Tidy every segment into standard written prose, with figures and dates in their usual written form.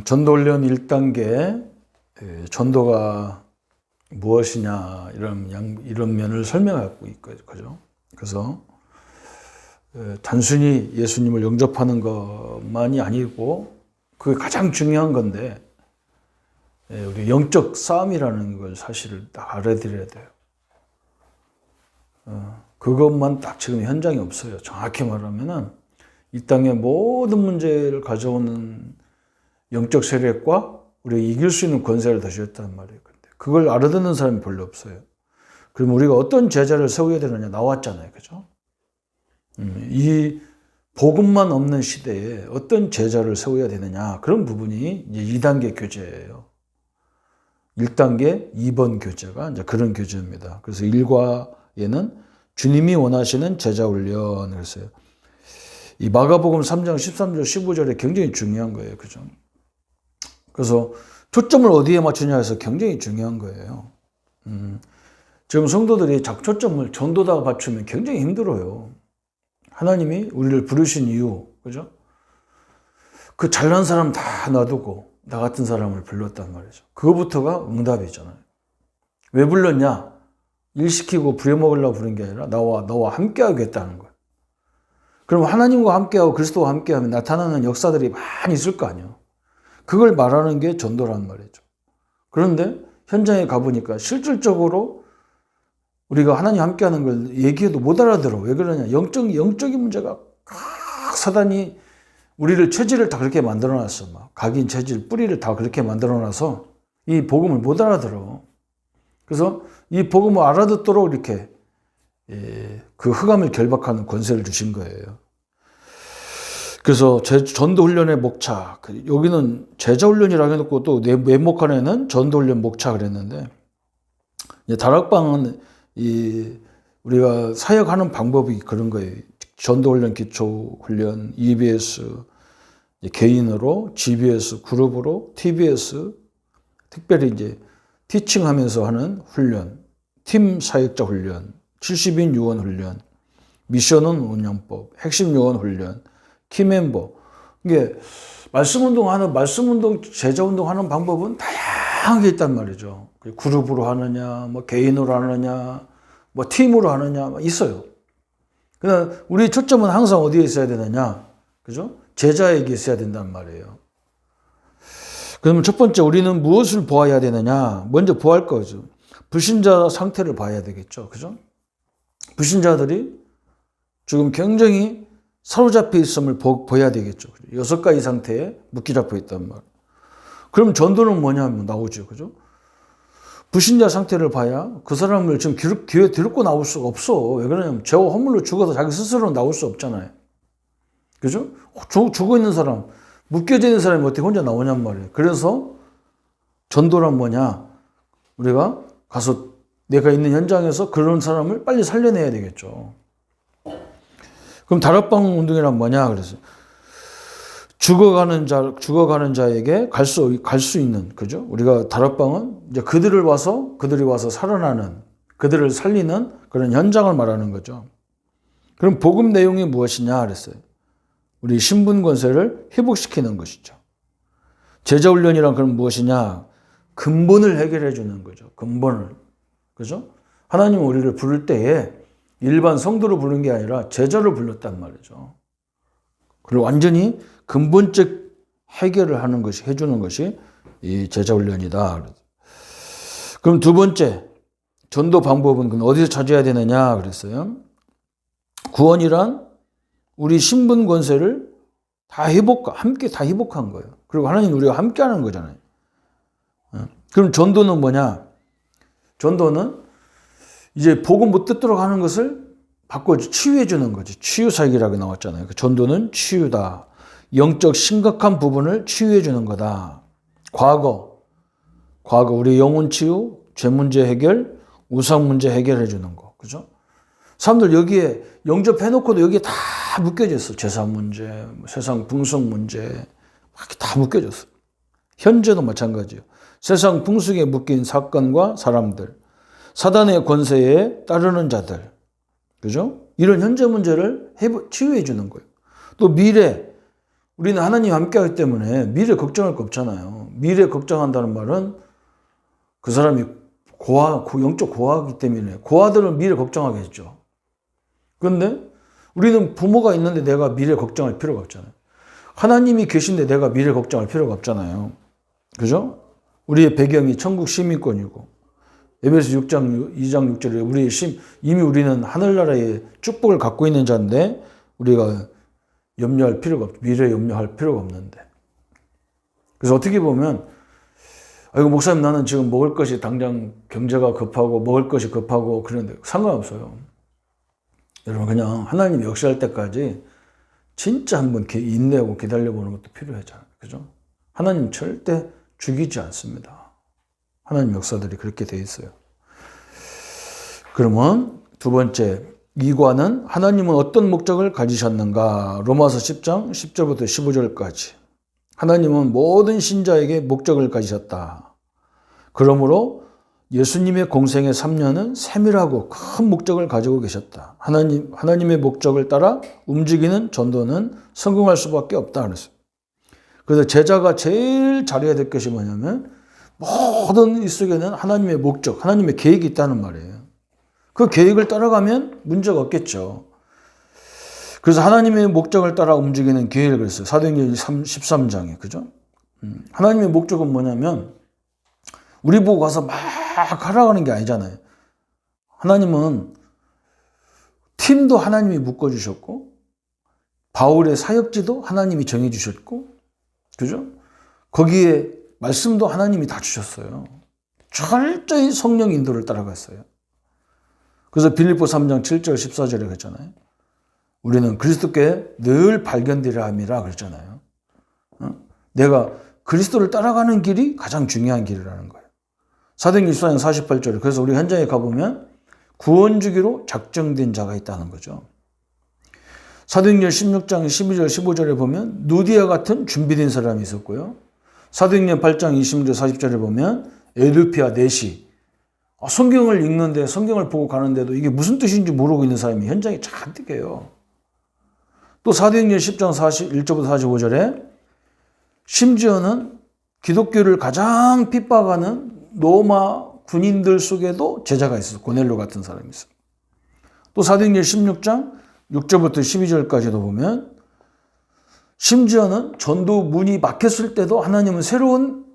전도훈련 1단계, 전도가 무엇이냐, 이런 면을 설명하고 있거든요. 그래서, 단순히 예수님을 영접하는 것만이 아니고, 그게 가장 중요한 건데, 우리 영적 싸움이라는 걸 사실을 딱 알아들어야 돼요. 그것만 딱 지금 현장에 없어요. 정확히 말하면은, 이 땅의 모든 문제를 가져오는 영적 세력과 우리가 이길 수 있는 권세를 다 주셨단 말이에요. 근데 그걸 알아듣는 사람이 별로 없어요. 그럼 우리가 어떤 제자를 세워야 되느냐 나왔잖아요. 그죠? 이 복음만 없는 시대에 어떤 제자를 세워야 되느냐. 그런 부분이 이제 2단계 교제예요. 1단계 2번 교제가 이제 그런 교제입니다. 그래서 1과에는 주님이 원하시는 제자 훈련을 했어요. 이 마가복음 3장 13절 15절에 굉장히 중요한 거예요. 그죠? 그래서 초점을 어디에 맞추냐 해서 굉장히 중요한 거예요. 지금 성도들이 자꾸 초점을 전도다가 맞추면 굉장히 힘들어요. 하나님이 우리를 부르신 이유, 그죠? 그 잘난 사람 다 놔두고 나 같은 사람을 불렀단 말이죠. 그거부터가 응답이잖아요. 왜 불렀냐? 일 시키고 부려먹으려고 부른 게 아니라 너와 함께 하겠다는 거예요. 그럼 하나님과 함께하고 그리스도와 함께하면 나타나는 역사들이 많이 있을 거 아니에요. 그걸 말하는 게 전도란 말이죠. 그런데 현장에 가보니까 실질적으로 우리가 하나님 함께하는 걸 얘기해도 못 알아들어. 왜 그러냐? 영적인 문제가 사단이 우리를 체질을 다 그렇게 만들어놨어. 막 각인 체질, 뿌리를 다 그렇게 만들어놔서 이 복음을 못 알아들어. 그래서 이 복음을 알아듣도록 이렇게 그 흑암을 결박하는 권세를 주신 거예요. 그래서 전도훈련의 목차, 여기는 제자훈련이라고 해놓고 또 네모칸에는 전도훈련 목차 그랬는데, 다락방은 우리가 사역하는 방법이 그런 거예요. 전도훈련, 기초훈련, EBS, 개인으로, GBS, 그룹으로, TBS, 특별히 이제 티칭하면서 하는 훈련, 팀 사역자 훈련, 70인 요원 훈련, 미션은 운영법, 핵심 요원 훈련, 키멤버. 이게 말씀 운동, 제자 운동하는 방법은 다양하게 있단 말이죠. 그룹으로 하느냐, 뭐 개인으로 하느냐, 뭐 팀으로 하느냐, 있어요. 그러나 우리 초점은 항상 어디에 있어야 되느냐, 그죠? 제자에게 있어야 된단 말이에요. 그러면 첫 번째 우리는 무엇을 보아야 되느냐? 먼저 보아할 거죠. 불신자 상태를 봐야 되겠죠, 그죠? 불신자들이 지금 굉장히 사로잡혀 있음을 보여야 되겠죠. 6가지 상태에 묶이 잡혀 있단 말이에요. 그럼 전도는 뭐냐면 나오죠. 그죠? 불신자 상태를 봐야 그 사람을 지금 교회 데리고 나올 수가 없어. 왜 그러냐면 죄와 허물로 죽어서 자기 스스로 나올 수 없잖아요. 그죠? 죽어 있는 사람, 묶여져 있는 사람이 어떻게 혼자 나오냔 말이에요. 그래서 전도란 뭐냐? 우리가 가서 내가 있는 현장에서 그런 사람을 빨리 살려내야 되겠죠. 그럼 다락방 운동이란 뭐냐? 그래서 죽어가는 자에게 갈 수 있는, 그죠? 우리가 다락방은 이제 그들이 와서 살아나는, 그들을 살리는 그런 현장을 말하는 거죠. 그럼 복음 내용이 무엇이냐? 그랬어요. 우리 신분 권세를 회복시키는 것이죠. 제자훈련이란 그럼 무엇이냐? 근본을 해결해 주는 거죠. 근본을. 그죠? 하나님은 우리를 부를 때에 일반 성도로 부른 게 아니라 제자로 불렀단 말이죠. 그리고 완전히 근본적 해결을 하는 것이, 해주는 것이 이 제자훈련이다. 그럼 두 번째, 전도 방법은 그럼 어디서 찾아야 되느냐 그랬어요. 구원이란 우리 신분 권세를 함께 다 회복한 거예요. 그리고 하나님 우리가 함께 하는 거잖아요. 그럼 전도는 뭐냐? 전도는 이제 복음 못 듣도록 하는 것을 바꿔 치유해 주는 거지. 치유사역이라고 나왔잖아요. 그 전도는 치유다. 영적 심각한 부분을 치유해 주는 거다. 과거 우리 영혼 치유, 죄 문제 해결, 우상 문제 해결해 주는 거. 그죠? 사람들 여기에 영접해놓고도 여기에 다 묶여졌어. 재산 문제, 세상 풍속 문제 다 묶여졌어. 현재도 마찬가지예요. 세상 풍속에 묶인 사건과 사람들, 사단의 권세에 따르는 자들, 그죠? 이런 현재 문제를 치유해 주는 거예요. 또 미래, 우리는 하나님 함께하기 때문에 미래 걱정할 거 없잖아요. 미래 걱정한다는 말은 그 사람이 영적 고아이기 때문에 고아들은 미래 걱정하겠죠. 그런데 우리는 부모가 있는데 내가 미래 걱정할 필요가 없잖아요. 하나님이 계신데 내가 미래 걱정할 필요가 없잖아요. 그죠? 우리의 배경이 천국 시민권이고 에베소 6장 2장 6절에 이미 우리는 하늘나라의 축복을 갖고 있는 자인데 우리가 염려할 필요가 없죠. 미래에 염려할 필요가 없는데. 그래서 어떻게 보면 아이고 목사님 나는 지금 먹을 것이 당장 경제가 급하고 먹을 것이 급하고 그런데 상관없어요. 여러분 그냥 하나님 역사할 때까지 진짜 한번 인내하고 기다려보는 것도 필요하잖아요. 그죠? 하나님 절대 죽이지 않습니다. 하나님 역사들이 그렇게 돼 있어요. 그러면 두 번째, 이관은 하나님은 어떤 목적을 가지셨는가? 로마서 10장 10절부터 15절까지. 하나님은 모든 신자에게 목적을 가지셨다. 그러므로 예수님의 공생의 3년은 세밀하고 큰 목적을 가지고 계셨다. 하나님의 목적을 따라 움직이는 전도는 성공할 수밖에 없다 그랬어요. 그래서 제자가 제일 잘해야 될 것이 뭐냐면 모든 일 속에는 하나님의 목적, 하나님의 계획이 있다는 말이에요. 그 계획을 따라가면 문제가 없겠죠. 그래서 하나님의 목적을 따라 움직이는 계획을 그랬어요. 사도행전 13장에. 그죠? 하나님의 목적은 뭐냐면 우리 보고 가서 막 하라고 게 아니잖아요. 하나님은 팀도 하나님이 묶어주셨고 바울의 사역지도 하나님이 정해주셨고 그죠? 거기에 말씀도 하나님이 다 주셨어요. 철저히 성령 인도를 따라갔어요. 그래서 빌립보 3장 7절 14절에 그랬잖아요. 우리는 그리스도께 늘 발견되려 함이라 그랬잖아요. 내가 그리스도를 따라가는 길이 가장 중요한 길이라는 거예요. 사도행전 24장 48절에 그래서 우리 현장에 가보면 구원 주기로 작정된 자가 있다는 거죠. 사도행전 16장 12절 15절에 보면 누디아 같은 준비된 사람이 있었고요. 사도행전 8장 20절 40절에 보면 에두피아 넷이 성경을 읽는데 성경을 보고 가는데도 이게 무슨 뜻인지 모르고 있는 사람이 현장에 잔뜩해요. 또 사도행전 10장 41절부터 45절에 심지어는 기독교를 가장 핍박하는 로마 군인들 속에도 제자가 있어요. 고넬료 같은 사람이 있어요. 또 사도행전 16장 6절부터 12절까지도 보면 심지어는 전도 문이 막혔을 때도 하나님은 새로운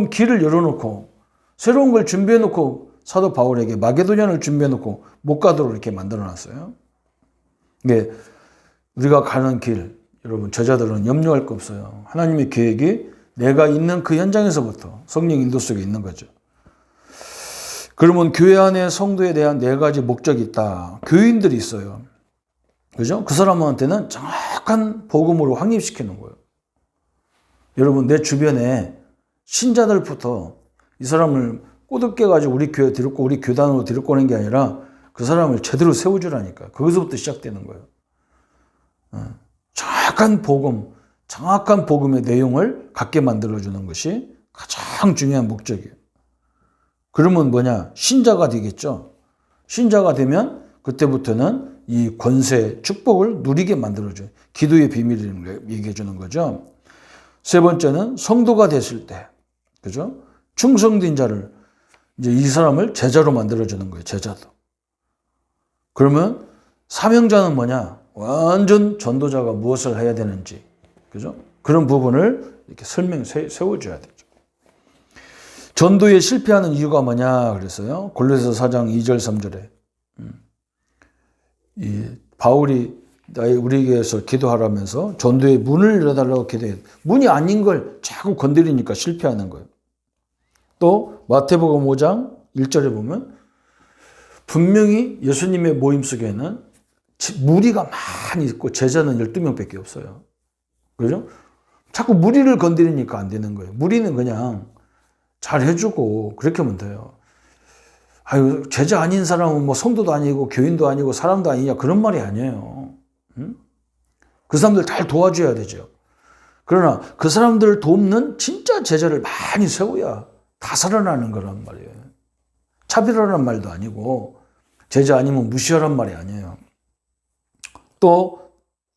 길을 열어놓고 새로운 걸 준비해놓고 사도 바울에게 마게도냐를 준비해놓고 못 가도록 이렇게 만들어놨어요. 이게 우리가 가는 길, 여러분 제자들은 염려할 거 없어요. 하나님의 계획이 내가 있는 그 현장에서부터 성령 인도 속에 있는 거죠. 그러면 교회 안에 성도에 대한 네 가지 목적이 있다. 교인들이 있어요. 그죠? 그 사람한테는 정확한 복음으로 확립시키는 거예요. 여러분 내 주변에 신자들부터 이 사람을 꼬들겨가지고 우리 교회 데리고 우리 교단으로 데리고 오는 게 아니라 그 사람을 제대로 세워주라니까. 거기서부터 시작되는 거예요. 정확한 복음의 내용을 갖게 만들어주는 것이 가장 중요한 목적이에요. 그러면 뭐냐? 신자가 되겠죠. 신자가 되면 그때부터는 이 권세, 축복을 누리게 만들어줘요. 기도의 비밀을 얘기해 주는 거죠. 세 번째는 성도가 됐을 때, 그죠? 충성된 자를, 이제 이 사람을 제자로 만들어주는 거예요. 제자도. 그러면 사명자는 뭐냐? 완전 전도자가 무엇을 해야 되는지, 그죠? 그런 부분을 이렇게 세워줘야 되죠. 전도에 실패하는 이유가 뭐냐 그랬어요. 골로새서 4장 2절 3절에 이 바울이 우리에게서 기도하라면서 전도의 문을 열어달라고 기도해요. 문이 아닌 걸 자꾸 건드리니까 실패하는 거예요. 또 마태복음 5장 1절에 보면 분명히 예수님의 모임 속에는 무리가 많이 있고 제자는 12명밖에 없어요. 그죠? 자꾸 무리를 건드리니까 안 되는 거예요. 무리는 그냥 잘 해주고 그렇게 하면 돼요. 아유, 제자 아닌 사람은 뭐 성도도 아니고 교인도 아니고 사람도 아니냐 그런 말이 아니에요. 응? 그 사람들 잘 도와줘야 되죠. 그러나 그 사람들을 돕는 진짜 제자를 많이 세워야 다 살아나는 거란 말이에요. 차별하라는 말도 아니고 제자 아니면 무시하란 말이 아니에요. 또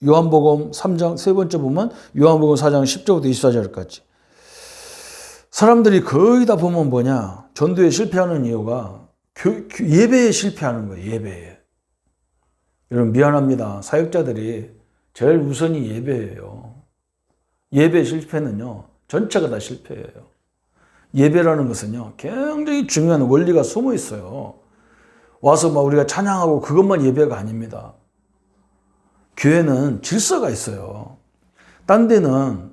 요한복음 3장 세 번째 보면 요한복음 4장 10절부터 24절까지. 사람들이 거의 다 보면 뭐냐? 전도에 실패하는 이유가 예배에 실패하는 거예요. 예배에. 여러분 미안합니다. 사역자들이 제일 우선이 예배예요. 예배 실패는요. 전체가 다 실패예요. 예배라는 것은요. 굉장히 중요한 원리가 숨어 있어요. 와서 막 우리가 찬양하고 그것만 예배가 아닙니다. 교회는 질서가 있어요. 딴 데는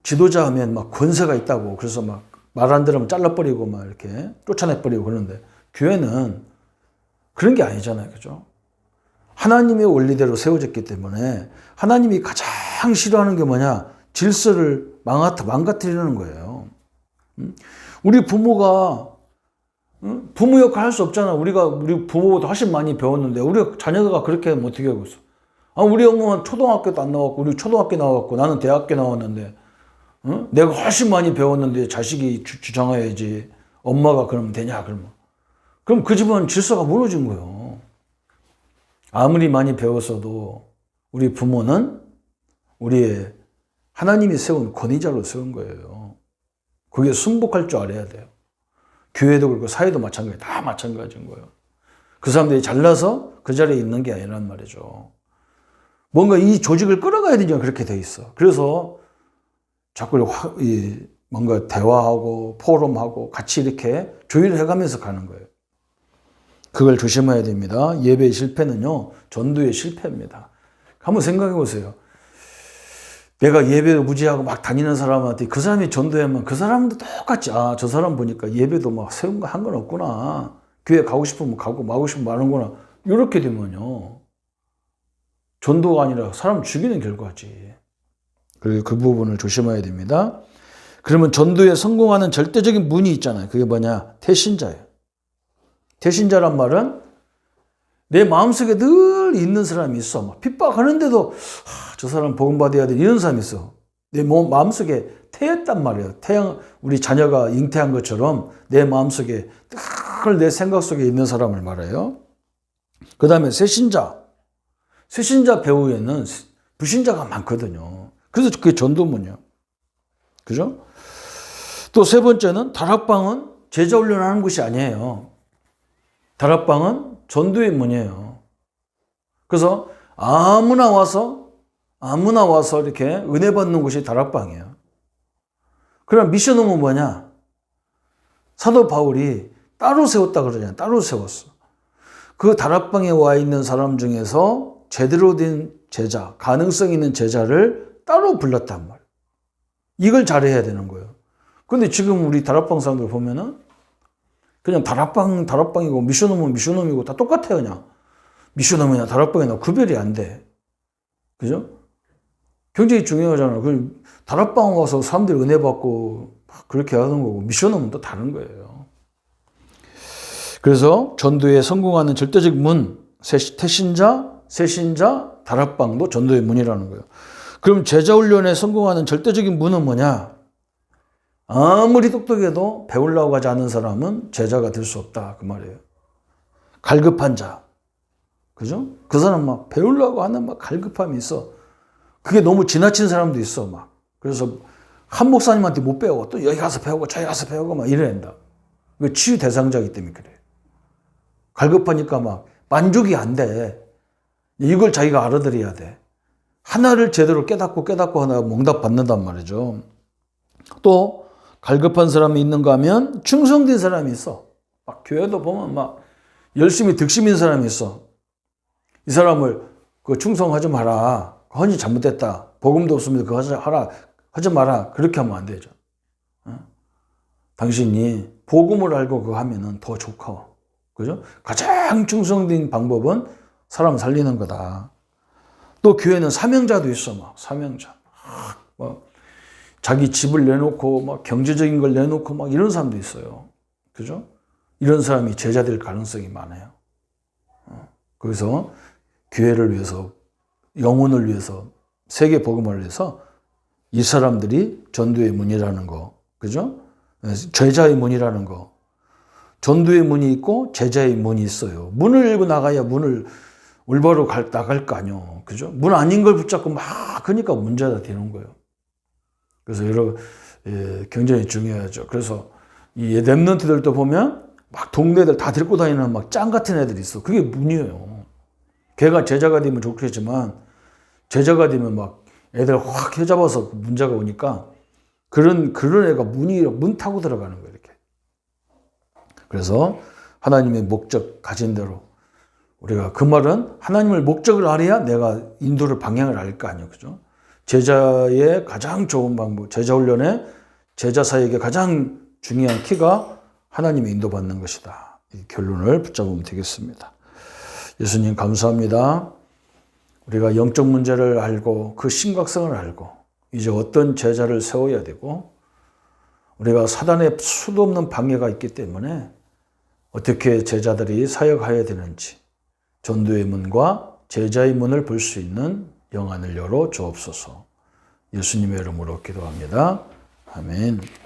지도자 하면 막 권세가 있다고 그래서 막 말 안 들으면 잘라버리고 막 이렇게 쫓아내버리고 그러는데 교회는 그런 게 아니잖아요. 그죠? 하나님의 원리대로 세워졌기 때문에 하나님이 가장 싫어하는 게 뭐냐? 질서를 망가뜨리는 거예요. 우리 부모가 부모 역할 할 수 없잖아. 우리 부모보다 훨씬 많이 배웠는데 우리 자녀가 그렇게 하면 어떻게 하고 있어? 우리 엄마는 초등학교도 안 나왔고 우리 초등학교 나왔고 나는 대학교 나왔는데 내가 훨씬 많이 배웠는데 자식이 주장해야지. 엄마가 그러면 되냐 그러면. 그럼 그 집은 질서가 무너진 거예요. 아무리 많이 배웠어도 우리 부모는 우리의 하나님이 세운 권위자로 세운 거예요. 그게 순복할 줄 알아야 돼요. 교회도 그렇고 사회도 마찬가지예요. 다 마찬가지인 거예요. 그 사람들이 잘나서 그 자리에 있는 게 아니란 말이죠. 뭔가 이 조직을 끌어가야 되니까 그렇게 돼 있어. 그래서 자꾸 뭔가 대화하고 포럼하고 같이 이렇게 조율을 해가면서 가는 거예요. 그걸 조심해야 됩니다. 예배의 실패는요. 전도의 실패입니다. 한번 생각해 보세요. 내가 예배를 무지하고 막 다니는 사람한테 그 사람이 전도하면 그 사람도 똑같이 저 사람 보니까 예배도 막 세운 거 한 건 없구나. 교회 가고 싶으면 가고 마고 싶으면 마는구나. 이렇게 되면요. 전도가 아니라 사람 죽이는 결과지. 그리고 그 부분을 조심해야 됩니다. 그러면 전도에 성공하는 절대적인 문이 있잖아요. 그게 뭐냐? 태신자예요. 태신자란 말은 내 마음속에 늘 있는 사람이 있어. 막 핍박하는데도 저 사람 복음 받아야 돼. 이런 사람이 있어. 내 마음속에 태했단 말이에요. 우리 자녀가 잉태한 것처럼 내 마음속에 늘 내 생각 속에 있는 사람을 말해요. 그 다음에 새신자. 새신자 배후에는 불신자가 많거든요. 그래서 그게 전도문이에요. 그죠? 또 세 번째는 다락방은 제자 훈련하는 곳이 아니에요. 다락방은 전도의 문이에요. 그래서 아무나 와서 이렇게 은혜 받는 곳이 다락방이에요. 그럼 미션홈은 뭐냐? 사도 바울이 따로 세웠다 그러잖아요. 따로 세웠어. 그 다락방에 와 있는 사람 중에서 제대로 된 제자, 가능성 있는 제자를 따로 불렀단 말이에요. 이걸 잘해야 되는 거예요. 근데 지금 우리 다락방 사람들 보면은 그냥 다락방이고 미션홈은 미션홈이고 다 똑같아요. 그냥 미션홈이나 다락방이나 구별이 안 돼. 그죠? 굉장히 중요하잖아요. 그 다락방 와서 사람들이 은혜 받고 그렇게 하는 거고 미션홈은 또 다른 거예요. 그래서 전도에 성공하는 절대적 문, 태신자, 새신자, 다락방도 전도의 문이라는 거예요. 그럼 제자훈련에 성공하는 절대적인 문은 뭐냐? 아무리 똑똑해도 배우려고 하지 않은 사람은 제자가 될 수 없다. 그 말이에요. 갈급한 자. 그죠? 그 사람 막 배우려고 하는 막 갈급함이 있어. 그게 너무 지나친 사람도 있어. 막. 그래서 한 목사님한테 못 배워. 또 여기 가서 배우고 저기 가서 배우고 막 이래낸다. 그 치유 대상자이기 때문에 그래. 갈급하니까 막 만족이 안 돼. 이걸 자기가 알아들어야 돼. 하나를 제대로 깨닫고 하나 응답 받는단 말이죠. 또 갈급한 사람이 있는가 하면 충성된 사람이 있어. 막 교회도 보면 막 열심히 득심인 사람이 있어. 이 사람을 그 충성하지 마라. 헌이 잘못됐다. 복음도 없으면 그거 하지 마라. 그렇게 하면 안 되죠. 당신이 복음을 알고 그거 하면은 더 좋고. 그죠? 가장 충성된 방법은 사람 살리는 거다. 또 교회는 사명자도 있어. 막 사명자. 막 자기 집을 내놓고 막 경제적인 걸 내놓고 막 이런 사람도 있어요. 그죠? 이런 사람이 제자 될 가능성이 많아요. 그래서 교회를 위해서, 영혼을 위해서, 세계 복음을 위해서 이 사람들이 전도의 문이라는 거. 그죠? 제자의 문이라는 거. 전도의 문이 있고 제자의 문이 있어요. 문을 열고 나가야 문을 올바로 나갈 거 아니요. 그죠? 문 아닌 걸 붙잡고 막 그러니까 문제가 되는 거예요. 그래서 여러분 굉장히 중요하죠. 그래서 이 랩런트들도 보면 막 동네들 다 데리고 다니는 막 짱 같은 애들이 있어. 그게 문이에요. 걔가 제자가 되면 좋겠지만 제자가 되면 막 애들 확 휘잡아서 문제가 오니까 그런 애가 문 타고 들어가는 거예요. 이렇게. 그래서 하나님의 목적 가진 대로 우리가 그 말은 하나님의 목적을 알아야 내가 인도를 방향을 알 거 아니에요. 그죠? 제자의 가장 좋은 방법, 제자 훈련에 제자 사역의 가장 중요한 키가 하나님의 인도받는 것이다. 이 결론을 붙잡으면 되겠습니다. 예수님 감사합니다. 우리가 영적 문제를 알고 그 심각성을 알고 이제 어떤 제자를 세워야 되고 우리가 사단의 수도 없는 방해가 있기 때문에 어떻게 제자들이 사역해야 되는지 전도의 문과 제자의 문을 볼 수 있는 영안을 열어 주옵소서. 예수님의 이름으로 기도합니다. 아멘.